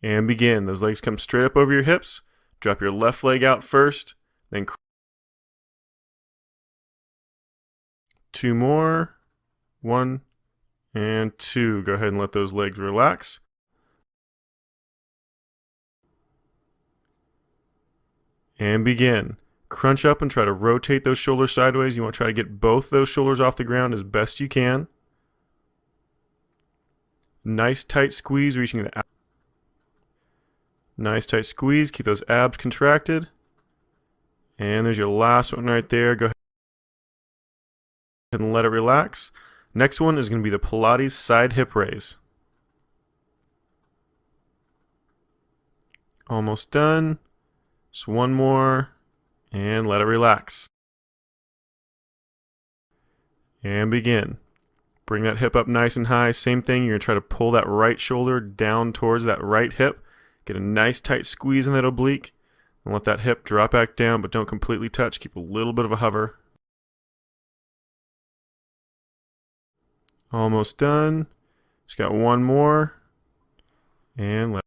And begin. Those legs come straight up over your hips. Drop your left leg out first, then 2 more. 1 and 2. Go ahead and let those legs relax. And begin. Crunch up and try to rotate those shoulders sideways. You want to try to get both those shoulders off the ground as best you can. Nice tight squeeze, reaching the abs. Nice tight squeeze. Keep those abs contracted. And there's your last one right there. Go ahead and let it relax. Next one is going to be the Pilates side hip raise. Almost done. Just one more. And let it relax. And begin. Bring that hip up nice and high. Same thing, you're going to try to pull that right shoulder down towards that right hip. Get a nice tight squeeze in that oblique. And let that hip drop back down, but don't completely touch. Keep a little bit of a hover. Almost done. Just got one more. And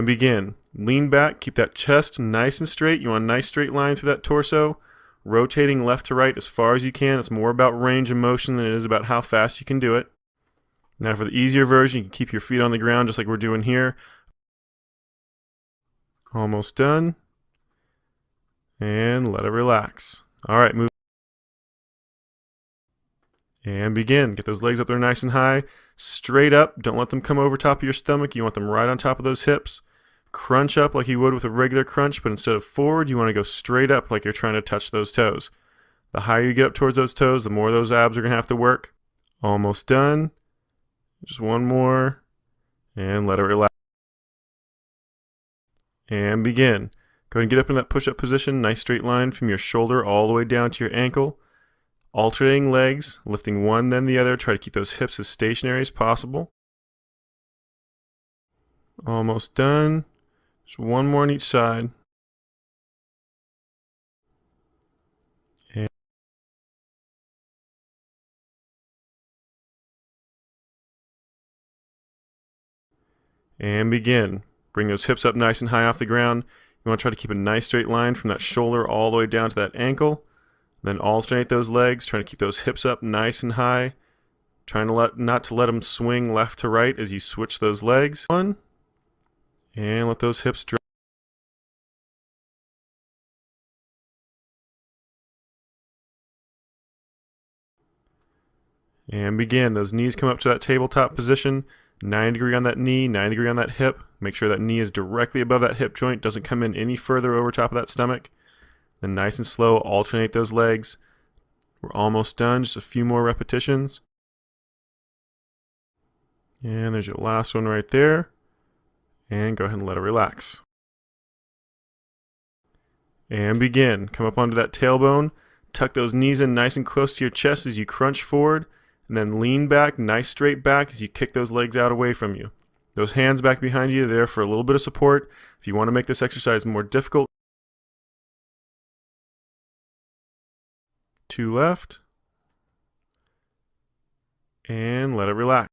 begin. Lean back, keep that chest nice and straight. You want a nice straight line through that torso. Rotating left to right as far as you can. It's more about range of motion than it is about how fast you can do it. Now for the easier version, you can keep your feet on the ground just like we're doing here. Almost done. And let it relax. Alright, move. And begin. Get those legs up there nice and high. Straight up. Don't let them come over top of your stomach. You want them right on top of those hips. Crunch up like you would with a regular crunch, but instead of forward, you want to go straight up like you're trying to touch those toes. The higher you get up towards those toes, the more those abs are going to have to work. Almost done. Just one more. And let it relax. And begin. Go ahead and get up in that push-up position. Nice straight line from your shoulder all the way down to your ankle. Alternating legs, lifting one then the other. Try to keep those hips as stationary as possible. Almost done. Just one more on each side. And begin. Bring those hips up nice and high off the ground. You want to try to keep a nice straight line from that shoulder all the way down to that ankle. Then alternate those legs, trying to keep those hips up nice and high. Trying to not to let them swing left to right as you switch those legs. One. And let those hips drop. And begin. Those knees come up to that tabletop position. 90-degree on that knee, 90-degree on that hip. Make sure that knee is directly above that hip joint, doesn't come in any further over top of that stomach. Then nice and slow, alternate those legs. We're almost done, just a few more repetitions. And there's your last one right there. And go ahead and let it relax. And begin. Come up onto that tailbone. Tuck those knees in nice and close to your chest as you crunch forward. And then lean back, nice straight back as you kick those legs out away from you. Those hands back behind you, there for a little bit of support. If you want to make this exercise more difficult, 2 left. And let it relax.